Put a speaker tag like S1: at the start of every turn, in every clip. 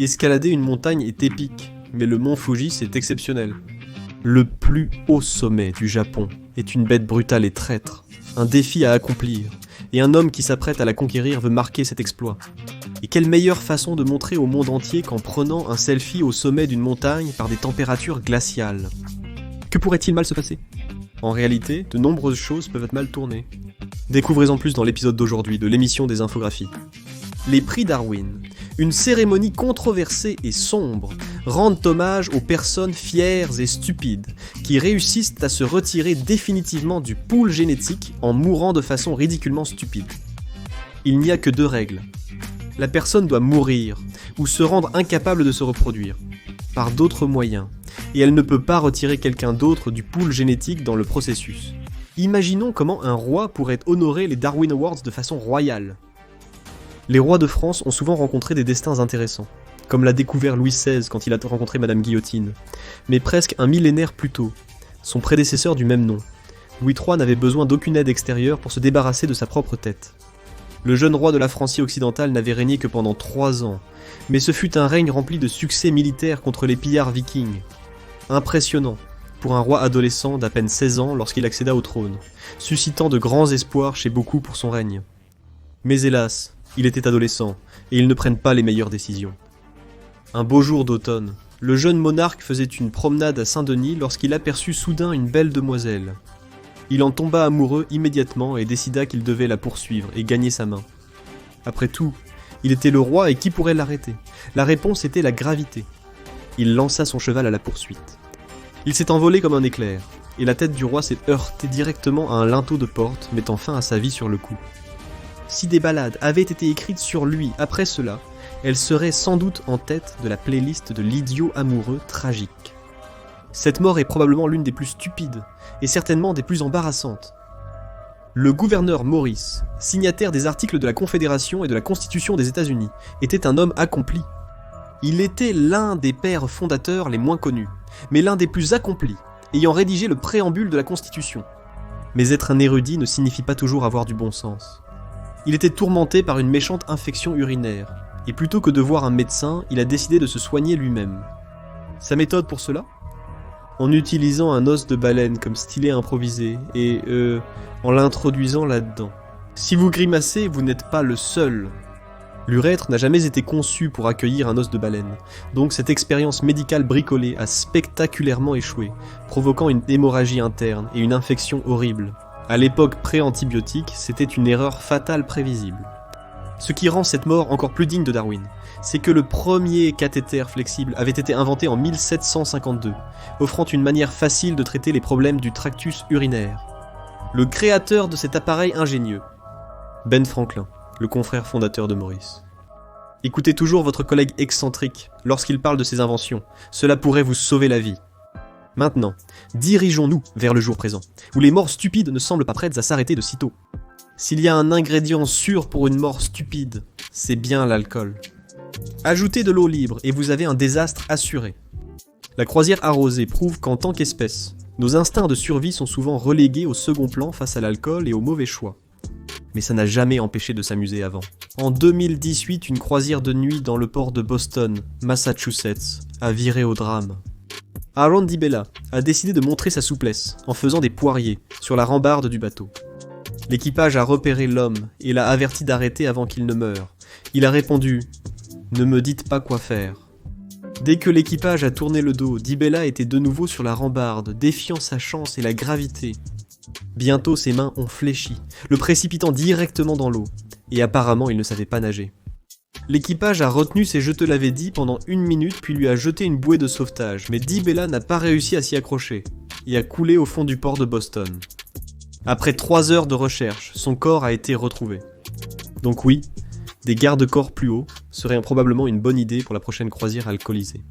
S1: Escalader une montagne est épique, mais le mont Fuji c'est exceptionnel. Le plus haut sommet du Japon est une bête brutale et traître, un défi à accomplir, et un homme qui s'apprête à la conquérir veut marquer cet exploit. Et quelle meilleure façon de montrer au monde entier qu'en prenant un selfie au sommet d'une montagne par des températures glaciales. Que pourrait-il mal se passer ? En réalité, de nombreuses choses peuvent être mal tournées. Découvrez-en plus dans l'épisode d'aujourd'hui de l'émission des infographies. Les prix Darwin, une cérémonie controversée et sombre, rendent hommage aux personnes fières et stupides qui réussissent à se retirer définitivement du pool génétique en mourant de façon ridiculement stupide. Il n'y a que 2 règles. La personne doit mourir ou se rendre incapable de se reproduire, par d'autres moyens, et elle ne peut pas retirer quelqu'un d'autre du pool génétique dans le processus. Imaginons comment un roi pourrait honorer les Darwin Awards de façon royale. Les rois de France ont souvent rencontré des destins intéressants, comme l'a découvert Louis XVI quand il a rencontré Madame Guillotine, mais presque un millénaire plus tôt, son prédécesseur du même nom, Louis III n'avait besoin d'aucune aide extérieure pour se débarrasser de sa propre tête. Le jeune roi de la Francie occidentale n'avait régné que pendant 3 ans, mais ce fut un règne rempli de succès militaires contre les pillards vikings. Impressionnant pour un roi adolescent d'à peine 16 ans lorsqu'il accéda au trône, suscitant de grands espoirs chez beaucoup pour son règne. Mais hélas, il était adolescent, et ils ne prennent pas les meilleures décisions. Un beau jour d'automne, le jeune monarque faisait une promenade à Saint-Denis lorsqu'il aperçut soudain une belle demoiselle. Il en tomba amoureux immédiatement et décida qu'il devait la poursuivre et gagner sa main. Après tout, il était le roi et qui pourrait l'arrêter ? La réponse était la gravité. Il lança son cheval à la poursuite. Il s'est envolé comme un éclair, et la tête du roi s'est heurtée directement à un linteau de porte, mettant fin à sa vie sur le coup. Si des ballades avaient été écrites sur lui après cela, elles seraient sans doute en tête de la playlist de l'idiot amoureux tragique. Cette mort est probablement l'une des plus stupides, et certainement des plus embarrassantes. Le gouverneur Morris, signataire des articles de la Confédération et de la Constitution des États-Unis, était un homme accompli. Il était l'un des pères fondateurs les moins connus, mais l'un des plus accomplis, ayant rédigé le préambule de la Constitution. Mais être un érudit ne signifie pas toujours avoir du bon sens. Il était tourmenté par une méchante infection urinaire, et plutôt que de voir un médecin, il a décidé de se soigner lui-même. Sa méthode pour cela ? En utilisant un os de baleine comme stylet improvisé, et en l'introduisant là-dedans. Si vous grimacez, vous n'êtes pas le seul. L'urètre n'a jamais été conçu pour accueillir un os de baleine, donc cette expérience médicale bricolée a spectaculairement échoué, provoquant une hémorragie interne et une infection horrible. À l'époque pré-antibiotique, c'était une erreur fatale prévisible. Ce qui rend cette mort encore plus digne de Darwin, c'est que le premier cathéter flexible avait été inventé en 1752, offrant une manière facile de traiter les problèmes du tractus urinaire. Le créateur de cet appareil ingénieux, Ben Franklin, le confrère fondateur de Morris. Écoutez toujours votre collègue excentrique lorsqu'il parle de ses inventions, cela pourrait vous sauver la vie. Maintenant, dirigeons-nous vers le jour présent, où les morts stupides ne semblent pas prêtes à s'arrêter de sitôt. S'il y a un ingrédient sûr pour une mort stupide, c'est bien l'alcool. Ajoutez de l'eau libre et vous avez un désastre assuré. La croisière arrosée prouve qu'en tant qu'espèce, nos instincts de survie sont souvent relégués au second plan face à l'alcool et aux mauvais choix. Mais ça n'a jamais empêché de s'amuser avant. En 2018, une croisière de nuit dans le port de Boston, Massachusetts, a viré au drame. Aaron DiBella a décidé de montrer sa souplesse en faisant des poiriers sur la rambarde du bateau. L'équipage a repéré l'homme et l'a averti d'arrêter avant qu'il ne meure. Il a répondu « Ne me dites pas quoi faire ». Dès que l'équipage a tourné le dos, DiBella était de nouveau sur la rambarde, défiant sa chance et la gravité. Bientôt ses mains ont fléchi, le précipitant directement dans l'eau, et apparemment il ne savait pas nager. L'équipage a retenu ses je te l'avais dit pendant 1 minute puis lui a jeté une bouée de sauvetage, mais DiBella n'a pas réussi à s'y accrocher, et a coulé au fond du port de Boston. Après 3 heures de recherche, son corps a été retrouvé. Donc oui, des garde-corps plus hauts seraient probablement une bonne idée pour la prochaine croisière alcoolisée.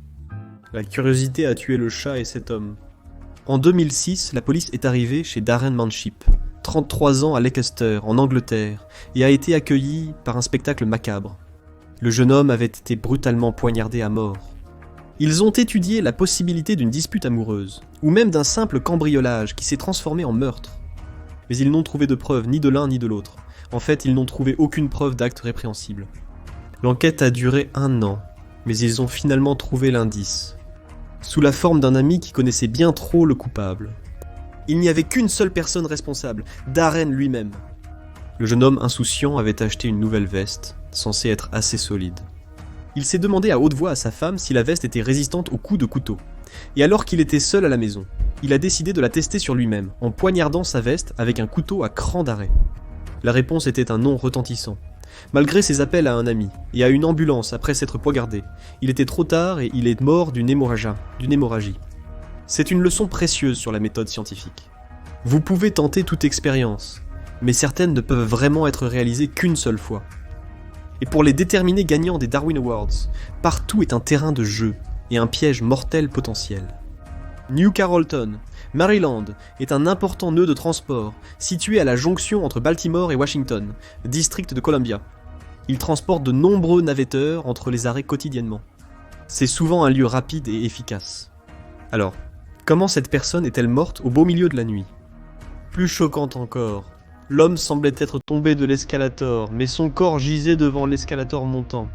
S1: La curiosité a tué le chat et cet homme. En 2006, la police est arrivée chez Darren Manship, 33 ans à Leicester, en Angleterre, et a été accueilli par un spectacle macabre. Le jeune homme avait été brutalement poignardé à mort. Ils ont étudié la possibilité d'une dispute amoureuse, ou même d'un simple cambriolage qui s'est transformé en meurtre. Mais ils n'ont trouvé de preuves ni de l'un ni de l'autre. En fait, ils n'ont trouvé aucune preuve d'acte répréhensible. L'enquête a duré 1 an, Mais ils ont finalement trouvé l'indice, sous la forme d'un ami qui connaissait bien trop le coupable. Il n'y avait qu'une seule personne responsable, Darren lui-même. Le jeune homme insouciant avait acheté une nouvelle veste, censée être assez solide. Il s'est demandé à haute voix à sa femme si la veste était résistante aux coups de couteau. Et alors qu'il était seul à la maison, il a décidé de la tester sur lui-même, en poignardant sa veste avec un couteau à cran d'arrêt. La réponse était un non retentissant. Malgré ses appels à un ami, et à une ambulance après s'être poignardé, il était trop tard et il est mort d'une hémorragie. C'est une leçon précieuse sur la méthode scientifique. Vous pouvez tenter toute expérience, mais certaines ne peuvent vraiment être réalisées qu'une seule fois. Et pour les déterminés gagnants des Darwin Awards, partout est un terrain de jeu et un piège mortel potentiel. New Carrollton, Maryland, est un important nœud de transport situé à la jonction entre Baltimore et Washington, district de Columbia. Il transporte de nombreux navetteurs entre les arrêts quotidiennement. C'est souvent un lieu rapide et efficace. Alors, comment cette personne est-elle morte au beau milieu de la nuit ? Plus choquante encore, l'homme semblait être tombé de l'escalator, mais son corps gisait devant l'escalator montant.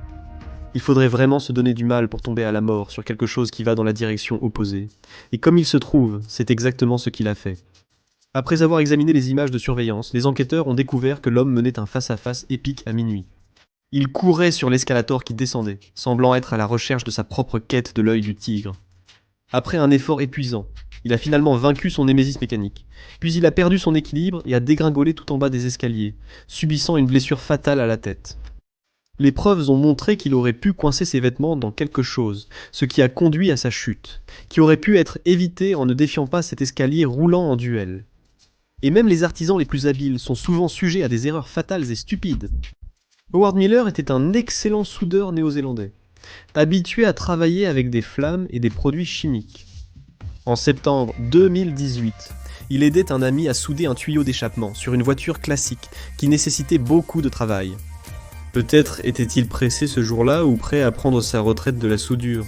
S1: Il faudrait vraiment se donner du mal pour tomber à la mort sur quelque chose qui va dans la direction opposée. Et comme il se trouve, c'est exactement ce qu'il a fait. Après avoir examiné les images de surveillance, les enquêteurs ont découvert que l'homme menait un face-à-face épique à minuit. Il courait sur l'escalator qui descendait, semblant être à la recherche de sa propre quête de l'œil du tigre. Après un effort épuisant, il a finalement vaincu son némésis mécanique. Puis il a perdu son équilibre et a dégringolé tout en bas des escaliers, subissant une blessure fatale à la tête. Les preuves ont montré qu'il aurait pu coincer ses vêtements dans quelque chose, ce qui a conduit à sa chute, qui aurait pu être évité en ne défiant pas cet escalier roulant en duel. Et même les artisans les plus habiles sont souvent sujets à des erreurs fatales et stupides. Howard Miller était un excellent soudeur néo-zélandais, habitué à travailler avec des flammes et des produits chimiques. En septembre 2018, il aidait un ami à souder un tuyau d'échappement sur une voiture classique qui nécessitait beaucoup de travail. Peut-être était-il pressé ce jour-là ou prêt à prendre sa retraite de la soudure.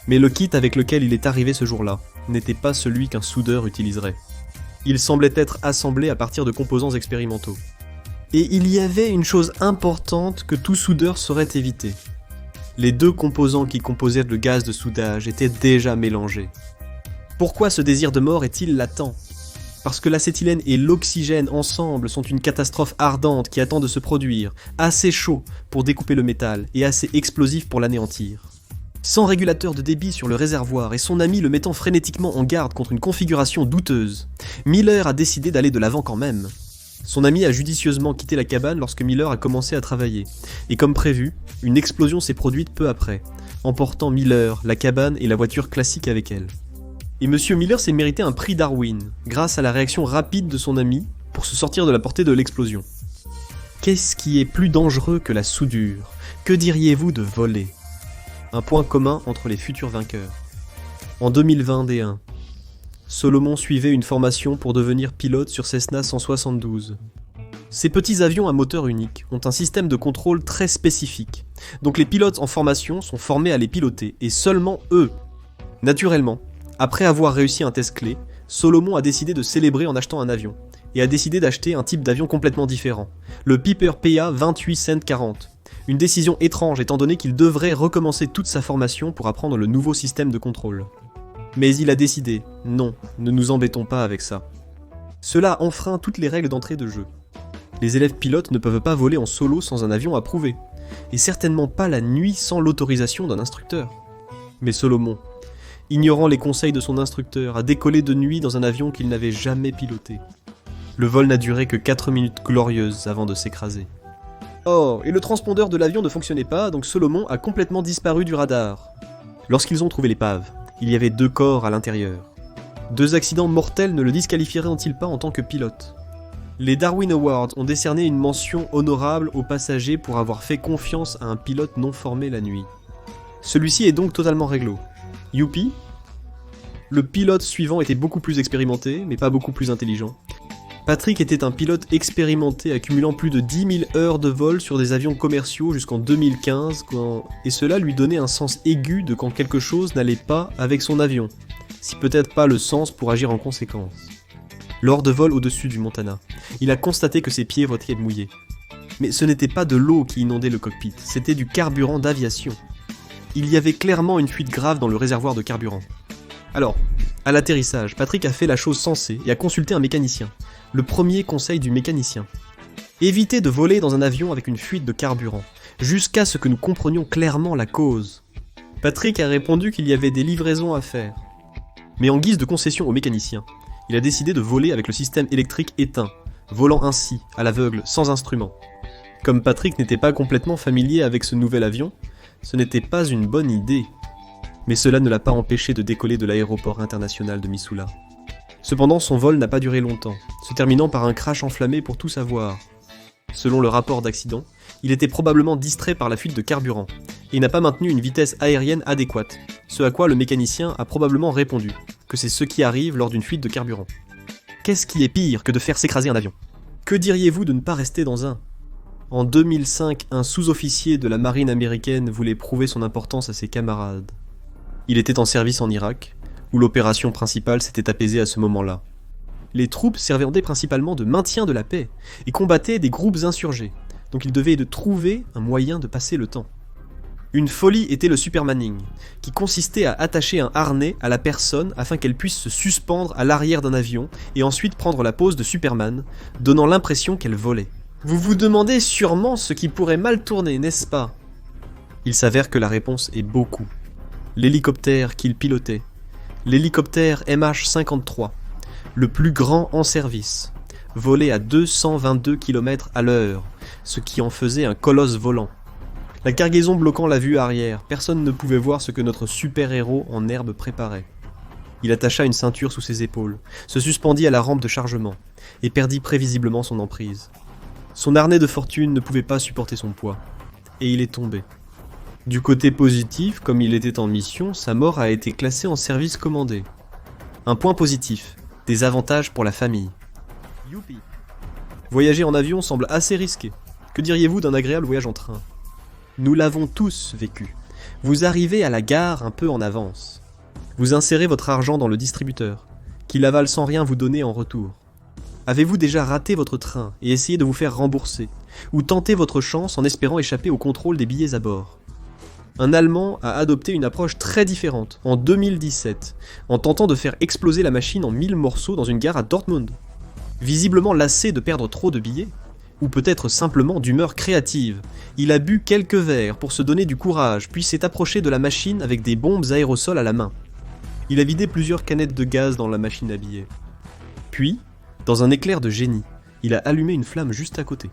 S1: Mais le kit avec lequel il est arrivé ce jour-là n'était pas celui qu'un soudeur utiliserait. Il semblait être assemblé à partir de composants expérimentaux. Et il y avait une chose importante que tout soudeur saurait éviter. Les deux composants qui composaient le gaz de soudage étaient déjà mélangés. Pourquoi ce désir de mort est-il latent ? Parce que l'acétylène et l'oxygène ensemble sont une catastrophe ardente qui attend de se produire, assez chaud pour découper le métal et assez explosif pour l'anéantir. Sans régulateur de débit sur le réservoir et son ami le mettant frénétiquement en garde contre une configuration douteuse, Miller a décidé d'aller de l'avant quand même. Son ami a judicieusement quitté la cabane lorsque Miller a commencé à travailler, et comme prévu, une explosion s'est produite peu après, emportant Miller, la cabane et la voiture classique avec elle. Et Monsieur Miller s'est mérité un prix Darwin, grâce à la réaction rapide de son ami pour se sortir de la portée de l'explosion. Qu'est-ce qui est plus dangereux que la soudure ? Que diriez-vous de voler ? Un point commun entre les futurs vainqueurs. En 2021, Solomon suivait une formation pour devenir pilote sur Cessna 172. Ces petits avions à moteur unique ont un système de contrôle très spécifique, donc les pilotes en formation sont formés à les piloter, et seulement eux. Naturellement, après avoir réussi un test clé, Solomon a décidé de célébrer en achetant un avion, et a décidé d'acheter un type d'avion complètement différent, le Piper PA 28 Cent 40. Une décision étrange étant donné qu'il devrait recommencer toute sa formation pour apprendre le nouveau système de contrôle. Mais il a décidé, non, ne nous embêtons pas avec ça. Cela enfreint toutes les règles d'entrée de jeu. Les élèves pilotes ne peuvent pas voler en solo sans un avion approuvé, et certainement pas la nuit sans l'autorisation d'un instructeur. Mais Solomon, ignorant les conseils de son instructeur, a décollé de nuit dans un avion qu'il n'avait jamais piloté. Le vol n'a duré que 4 minutes glorieuses avant de s'écraser. Oh, et le transpondeur de l'avion ne fonctionnait pas, donc Solomon a complètement disparu du radar. Lorsqu'ils ont trouvé l'épave, il y avait 2 corps à l'intérieur. 2 accidents mortels ne le disqualifieraient-ils pas en tant que pilote ? Les Darwin Awards ont décerné une mention honorable aux passagers pour avoir fait confiance à un pilote non formé la nuit. Celui-ci est donc totalement réglo. Youpi. Le pilote suivant était beaucoup plus expérimenté, mais pas beaucoup plus intelligent. Patrick était un pilote expérimenté accumulant plus de 10 000 heures de vol sur des avions commerciaux jusqu'en 2015, et cela lui donnait un sens aigu de quand quelque chose n'allait pas avec son avion, si peut-être pas le sens pour agir en conséquence. Lors de vol au-dessus du Montana, il a constaté que ses pieds étaient mouillés. Mais ce n'était pas de l'eau qui inondait le cockpit, c'était du carburant d'aviation. Il y avait clairement une fuite grave dans le réservoir de carburant. Alors, à l'atterrissage, Patrick a fait la chose sensée et a consulté un mécanicien. Le premier conseil du mécanicien. Évitez de voler dans un avion avec une fuite de carburant, jusqu'à ce que nous comprenions clairement la cause. Patrick a répondu qu'il y avait des livraisons à faire. Mais en guise de concession au mécanicien, il a décidé de voler avec le système électrique éteint, volant ainsi, à l'aveugle, sans instrument. Comme Patrick n'était pas complètement familier avec ce nouvel avion, ce n'était pas une bonne idée. Mais cela ne l'a pas empêché de décoller de l'aéroport international de Missoula. Cependant, son vol n'a pas duré longtemps, se terminant par un crash enflammé pour tout savoir. Selon le rapport d'accident, il était probablement distrait par la fuite de carburant, et n'a pas maintenu une vitesse aérienne adéquate, ce à quoi le mécanicien a probablement répondu, que c'est ce qui arrive lors d'une fuite de carburant. Qu'est-ce qui est pire que de faire s'écraser un avion? Que diriez-vous de ne pas rester dans un? En 2005, un sous-officier de la marine américaine voulait prouver son importance à ses camarades. Il était en service en Irak, où l'opération principale s'était apaisée à ce moment-là. Les troupes servaient principalement de maintien de la paix et combattaient des groupes insurgés, donc il devait trouver un moyen de passer le temps. Une folie était le supermanning, qui consistait à attacher un harnais à la personne afin qu'elle puisse se suspendre à l'arrière d'un avion et ensuite prendre la pose de Superman, donnant l'impression qu'elle volait. Vous vous demandez sûrement ce qui pourrait mal tourner, n'est-ce pas? Il s'avère que la réponse est beaucoup. L'hélicoptère qu'il pilotait, l'hélicoptère MH-53, le plus grand en service, volait à 222 km à l'heure, ce qui en faisait un colosse volant. La cargaison bloquant la vue arrière, personne ne pouvait voir ce que notre super-héros en herbe préparait. Il attacha une ceinture sous ses épaules, se suspendit à la rampe de chargement, et perdit prévisiblement son emprise. Son harnais de fortune ne pouvait pas supporter son poids, et il est tombé. Du côté positif, comme il était en mission, sa mort a été classée en service commandé. Un point positif, des avantages pour la famille. Youpi. Voyager en avion semble assez risqué. Que diriez-vous d'un agréable voyage en train? Nous l'avons tous vécu. Vous arrivez à la gare un peu en avance. Vous insérez votre argent dans le distributeur, qui l'avale sans rien vous donner en retour. Avez-vous déjà raté votre train et essayé de vous faire rembourser, ou tenté votre chance en espérant échapper au contrôle des billets à bord? Un Allemand a adopté une approche très différente en 2017, en tentant de faire exploser la machine en 1000 morceaux dans une gare à Dortmund. Visiblement lassé de perdre trop de billets, ou peut-être simplement d'humeur créative, il a bu quelques verres pour se donner du courage, puis s'est approché de la machine avec des bombes aérosols à la main. Il a vidé plusieurs canettes de gaz dans la machine à billets. Puis, dans un éclair de génie, il a allumé une flamme juste à côté.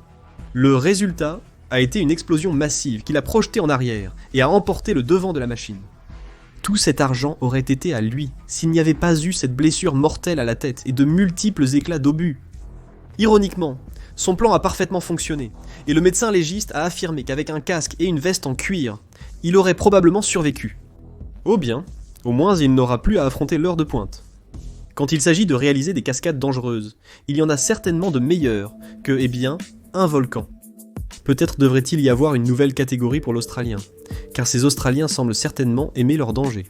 S1: Le résultat a été une explosion massive qui l'a projeté en arrière et a emporté le devant de la machine. Tout cet argent aurait été à lui s'il n'y avait pas eu cette blessure mortelle à la tête et de multiples éclats d'obus. Ironiquement, son plan a parfaitement fonctionné, et le médecin légiste a affirmé qu'avec un casque et une veste en cuir, il aurait probablement survécu. Oh bien, au moins il n'aura plus à affronter l'heure de pointe. Quand il s'agit de réaliser des cascades dangereuses, il y en a certainement de meilleures que, un volcan. Peut-être devrait-il y avoir une nouvelle catégorie pour l'Australien, car ces Australiens semblent certainement aimer leur danger.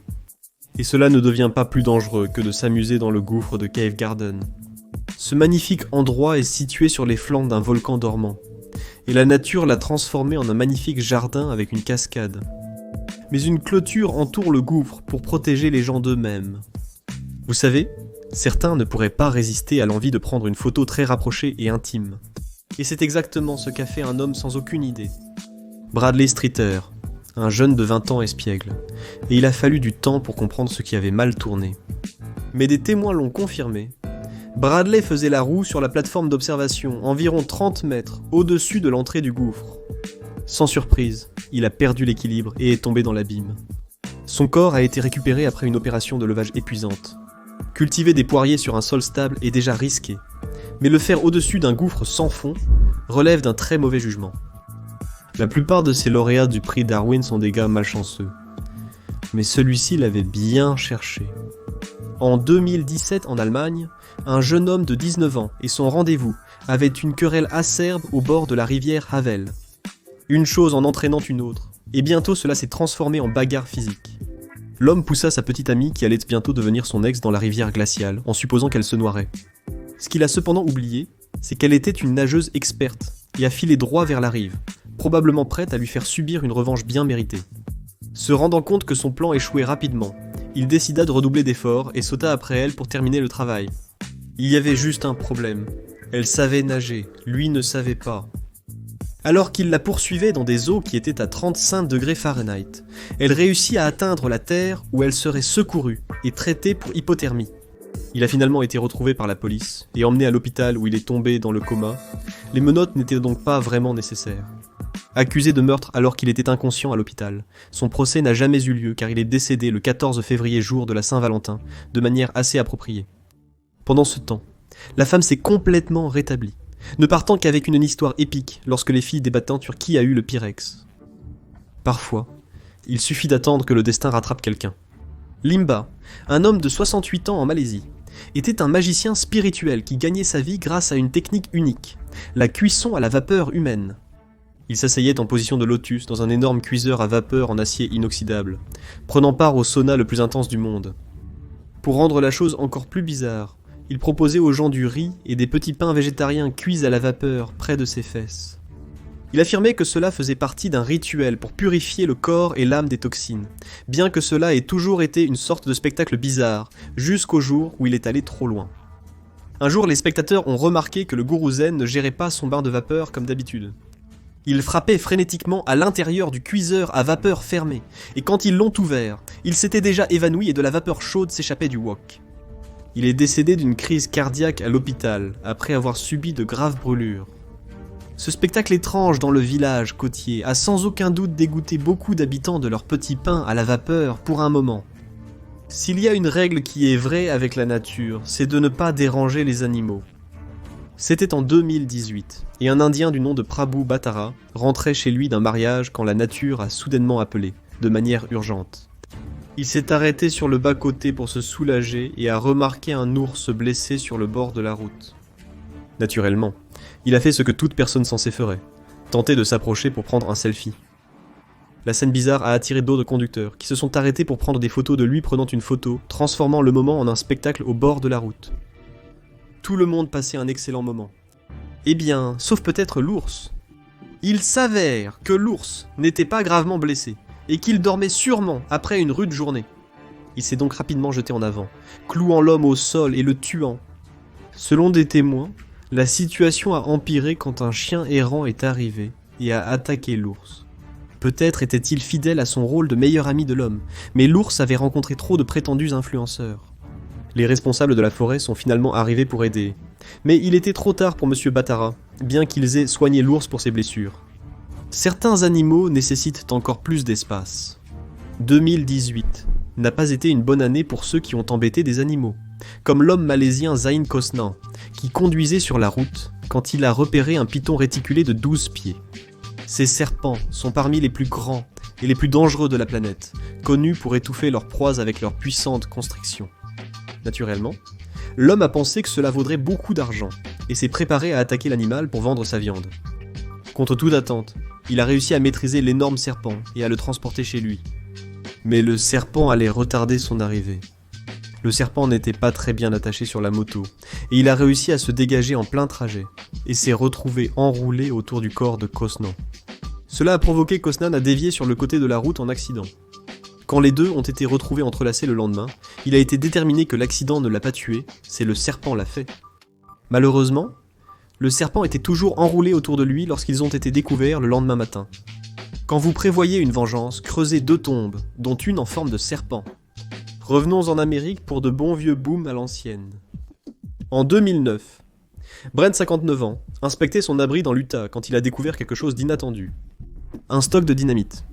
S1: Et cela ne devient pas plus dangereux que de s'amuser dans le gouffre de Cave Garden. Ce magnifique endroit est situé sur les flancs d'un volcan dormant, et la nature l'a transformé en un magnifique jardin avec une cascade. Mais une clôture entoure le gouffre pour protéger les gens d'eux-mêmes. Vous savez, certains ne pourraient pas résister à l'envie de prendre une photo très rapprochée et intime. Et c'est exactement ce qu'a fait un homme sans aucune idée. Bradley Streeter, un jeune de 20 ans espiègle, et il a fallu du temps pour comprendre ce qui avait mal tourné. Mais des témoins l'ont confirmé. Bradley faisait la roue sur la plateforme d'observation, environ 30 mètres au-dessus de l'entrée du gouffre. Sans surprise, il a perdu l'équilibre et est tombé dans l'abîme. Son corps a été récupéré après une opération de levage épuisante. Cultiver des poiriers sur un sol stable est déjà risqué, mais le faire au-dessus d'un gouffre sans fond relève d'un très mauvais jugement. La plupart de ces lauréats du prix Darwin sont des gars malchanceux, mais celui-ci l'avait bien cherché. En 2017 en Allemagne, un jeune homme de 19 ans et son rendez-vous avaient une querelle acerbe au bord de la rivière Havel. Une chose en entraînant une autre, et bientôt cela s'est transformé en bagarre physique. L'homme poussa sa petite amie qui allait bientôt devenir son ex dans la rivière glaciale, en supposant qu'elle se noierait. Ce qu'il a cependant oublié, c'est qu'elle était une nageuse experte, et a filé droit vers la rive, probablement prête à lui faire subir une revanche bien méritée. Se rendant compte que son plan échouait rapidement, il décida de redoubler d'efforts et sauta après elle pour terminer le travail. Il y avait juste un problème. Elle savait nager, lui ne savait pas. Alors qu'il la poursuivait dans des eaux qui étaient à 35 degrés Fahrenheit, elle réussit à atteindre la terre où elle serait secourue et traitée pour hypothermie. Il a finalement été retrouvé par la police et emmené à l'hôpital où il est tombé dans le coma. Les menottes n'étaient donc pas vraiment nécessaires. Accusé de meurtre alors qu'il était inconscient à l'hôpital, son procès n'a jamais eu lieu car il est décédé le 14 février jour de la Saint-Valentin, de manière assez appropriée. Pendant ce temps, la femme s'est complètement rétablie, ne partant qu'avec une histoire épique lorsque les filles débattent sur qui a eu le Pyrex. Parfois, il suffit d'attendre que le destin rattrape quelqu'un. Limba, un homme de 68 ans en Malaisie, était un magicien spirituel qui gagnait sa vie grâce à une technique unique, la cuisson à la vapeur humaine. Il s'asseyait en position de lotus dans un énorme cuiseur à vapeur en acier inoxydable, prenant part au sauna le plus intense du monde. Pour rendre la chose encore plus bizarre, il proposait aux gens du riz et des petits pains végétariens cuits à la vapeur près de ses fesses. Il affirmait que cela faisait partie d'un rituel pour purifier le corps et l'âme des toxines, bien que cela ait toujours été une sorte de spectacle bizarre, jusqu'au jour où il est allé trop loin. Un jour, les spectateurs ont remarqué que le gourou zen ne gérait pas son bain de vapeur comme d'habitude. Il frappait frénétiquement à l'intérieur du cuiseur à vapeur fermé, et quand ils l'ont ouvert, il s'était déjà évanoui et de la vapeur chaude s'échappait du wok. Il est décédé d'une crise cardiaque à l'hôpital, après avoir subi de graves brûlures. Ce spectacle étrange dans le village côtier a sans aucun doute dégoûté beaucoup d'habitants de leur petit pain à la vapeur pour un moment. S'il y a une règle qui est vraie avec la nature, c'est de ne pas déranger les animaux. C'était en 2018, et un Indien du nom de Prabhu Battara rentrait chez lui d'un mariage quand la nature a soudainement appelé, de manière urgente. Il s'est arrêté sur le bas-côté pour se soulager et a remarqué un ours blessé sur le bord de la route. Naturellement, il a fait ce que toute personne censée ferait, tenter de s'approcher pour prendre un selfie. La scène bizarre a attiré d'autres conducteurs, qui se sont arrêtés pour prendre des photos de lui prenant une photo, transformant le moment en un spectacle au bord de la route. Tout le monde passait un excellent moment. Eh bien, sauf peut-être l'ours. Il s'avère que l'ours n'était pas gravement blessé, et qu'il dormait sûrement après une rude journée. Il s'est donc rapidement jeté en avant, clouant l'homme au sol et le tuant. Selon des témoins, la situation a empiré quand un chien errant est arrivé et a attaqué l'ours. Peut-être était-il fidèle à son rôle de meilleur ami de l'homme, mais l'ours avait rencontré trop de prétendus influenceurs. Les responsables de la forêt sont finalement arrivés pour aider, mais il était trop tard pour M. Battara, bien qu'ils aient soigné l'ours pour ses blessures. Certains animaux nécessitent encore plus d'espace. 2018 n'a pas été une bonne année pour ceux qui ont embêté des animaux, comme l'homme malaisien Zain Kosnan, qui conduisait sur la route quand il a repéré un python réticulé de 12 pieds. Ces serpents sont parmi les plus grands et les plus dangereux de la planète, connus pour étouffer leurs proies avec leur puissante constriction. Naturellement, l'homme a pensé que cela vaudrait beaucoup d'argent, et s'est préparé à attaquer l'animal pour vendre sa viande. Contre toute attente, il a réussi à maîtriser l'énorme serpent et à le transporter chez lui. Mais le serpent allait retarder son arrivée. Le serpent n'était pas très bien attaché sur la moto, et il a réussi à se dégager en plein trajet, et s'est retrouvé enroulé autour du corps de Kosnan. Cela a provoqué Kosnan à dévier sur le côté de la route en accident. Quand les deux ont été retrouvés entrelacés le lendemain, il a été déterminé que l'accident ne l'a pas tué, c'est le serpent l'a fait. Malheureusement, le serpent était toujours enroulé autour de lui lorsqu'ils ont été découverts le lendemain matin. Quand vous prévoyez une vengeance, creusez 2 tombes, dont une en forme de serpent. Revenons en Amérique pour de bons vieux booms à l'ancienne. En 2009, Brent, 59 ans, inspectait son abri dans l'Utah quand il a découvert quelque chose d'inattendu. Un stock de dynamite.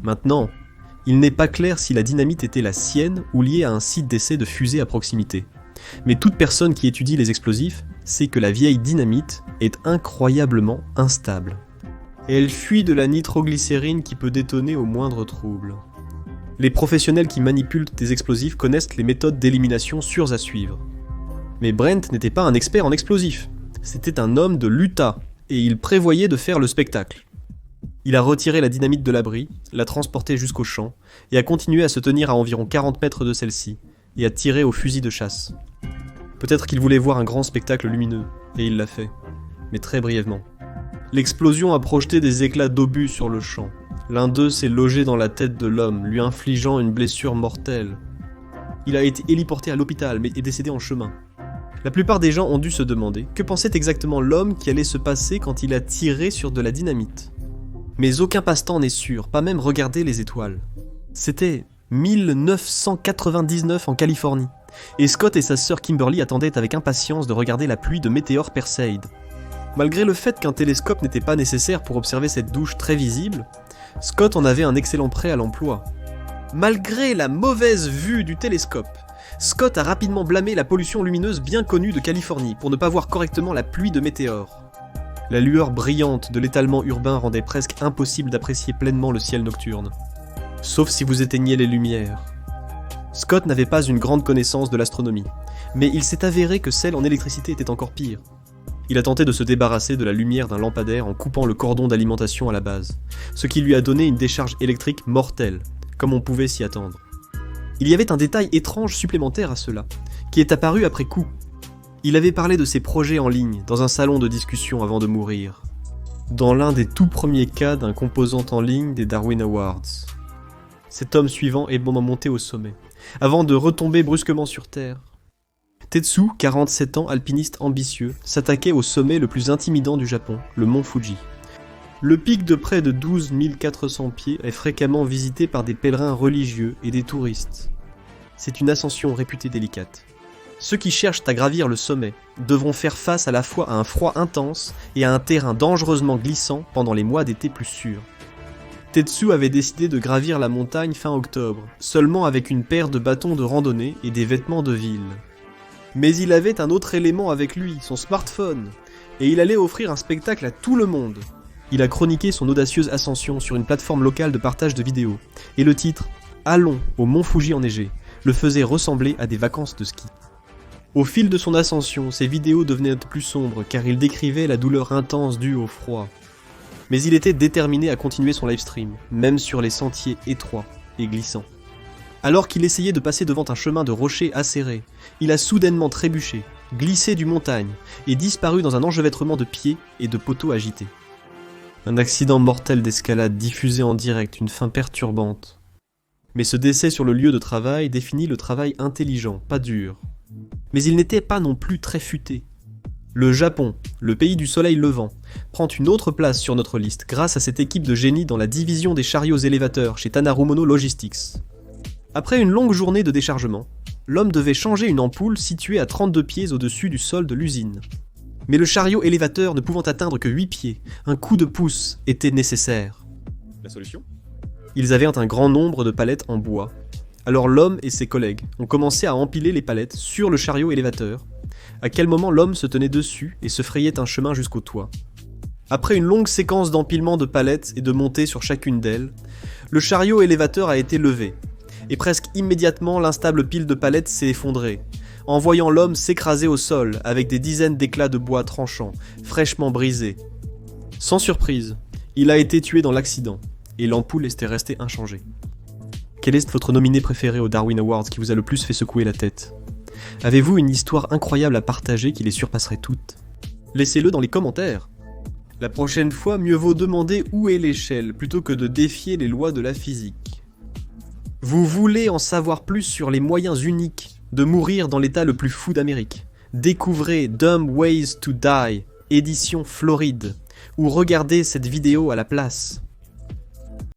S1: Maintenant, il n'est pas clair si la dynamite était la sienne ou liée à un site d'essai de fusée à proximité. Mais toute personne qui étudie les explosifs sait que la vieille dynamite est incroyablement instable. Et elle fuit de la nitroglycérine qui peut détonner au moindre trouble. Les professionnels qui manipulent des explosifs connaissent les méthodes d'élimination sûres à suivre. Mais Brent n'était pas un expert en explosifs. C'était un homme de l'Utah, et il prévoyait de faire le spectacle. Il a retiré la dynamite de l'abri, l'a transportée jusqu'au champ, et a continué à se tenir à environ 40 mètres de celle-ci, et à tirer au fusil de chasse. Peut-être qu'il voulait voir un grand spectacle lumineux, et il l'a fait, mais très brièvement. L'explosion a projeté des éclats d'obus sur le champ, L'un d'eux s'est logé dans la tête de l'homme, lui infligeant une blessure mortelle. Il a été héliporté à l'hôpital, mais est décédé en chemin. La plupart des gens ont dû se demander que pensait exactement l'homme qui allait se passer quand il a tiré sur de la dynamite. Mais aucun passe-temps n'est sûr, pas même regarder les étoiles. C'était 1999 en Californie, et Scott et sa sœur Kimberly attendaient avec impatience de regarder la pluie de météores Perseid. Malgré le fait qu'un télescope n'était pas nécessaire pour observer cette douche très visible, Scott en avait un excellent prêt à l'emploi. Malgré la mauvaise vue du télescope, Scott a rapidement blâmé la pollution lumineuse bien connue de Californie pour ne pas voir correctement la pluie de météores. La lueur brillante de l'étalement urbain rendait presque impossible d'apprécier pleinement le ciel nocturne. Sauf si vous éteigniez les lumières. Scott n'avait pas une grande connaissance de l'astronomie, mais il s'est avéré que celle en électricité était encore pire. Il a tenté de se débarrasser de la lumière d'un lampadaire en coupant le cordon d'alimentation à la base, ce qui lui a donné une décharge électrique mortelle, comme on pouvait s'y attendre. Il y avait un détail étrange supplémentaire à cela, qui est apparu après coup. Il avait parlé de ses projets en ligne, dans un salon de discussion avant de mourir. Dans l'un des tout premiers cas d'un composant en ligne des Darwin Awards. Cet homme suivant est monté au sommet, avant de retomber brusquement sur Terre. Tetsu, 47 ans, alpiniste ambitieux, s'attaquait au sommet le plus intimidant du Japon, le mont Fuji. Le pic de près de 12 400 pieds est fréquemment visité par des pèlerins religieux et des touristes. C'est une ascension réputée délicate. Ceux qui cherchent à gravir le sommet devront faire face à la fois à un froid intense et à un terrain dangereusement glissant pendant les mois d'été plus sûrs. Tetsu avait décidé de gravir la montagne fin octobre, seulement avec une paire de bâtons de randonnée et des vêtements de ville. Mais il avait un autre élément avec lui, son smartphone, et il allait offrir un spectacle à tout le monde. Il a chroniqué son audacieuse ascension sur une plateforme locale de partage de vidéos, et le titre « Allons au mont Fuji enneigé » le faisait ressembler à des vacances de ski. Au fil de son ascension, ses vidéos devenaient plus sombres car il décrivait la douleur intense due au froid. Mais il était déterminé à continuer son livestream, même sur les sentiers étroits et glissants. Alors qu'il essayait de passer devant un chemin de rochers acérés, il a soudainement trébuché, glissé du montagne et disparu dans un enchevêtrement de pieds et de poteaux agités. Un accident mortel d'escalade diffusait en direct une fin perturbante. Mais ce décès sur le lieu de travail définit le travail intelligent, pas dur. Mais il n'était pas non plus très futé. Le Japon, le pays du soleil levant, prend une autre place sur notre liste grâce à cette équipe de génies dans la division des chariots élévateurs chez Tanarumono Logistics. Après une longue journée de déchargement, l'homme devait changer une ampoule située à 32 pieds au-dessus du sol de l'usine. Mais le chariot élévateur ne pouvant atteindre que 8 pieds, un coup de pouce était nécessaire. La solution ? Ils avaient un grand nombre de palettes en bois. Alors l'homme et ses collègues ont commencé à empiler les palettes sur le chariot élévateur, à quel moment l'homme se tenait dessus et se frayait un chemin jusqu'au toit. Après une longue séquence d'empilement de palettes et de montée sur chacune d'elles, le chariot élévateur a été levé. Et presque immédiatement, l'instable pile de palettes s'est effondrée, envoyant l'homme s'écraser au sol avec des dizaines d'éclats de bois tranchants, fraîchement brisés. Sans surprise, il a été tué dans l'accident, et l'ampoule était restée inchangée. Quel est votre nominé préféré aux Darwin Awards qui vous a le plus fait secouer la tête ? Avez-vous une histoire incroyable à partager qui les surpasserait toutes ? Laissez-le dans les commentaires. La prochaine fois, mieux vaut demander où est l'échelle plutôt que de défier les lois de la physique. Vous voulez en savoir plus sur les moyens uniques de mourir dans l'état le plus fou d'Amérique ? Découvrez Dumb Ways to Die, édition Floride, ou regardez cette vidéo à la place.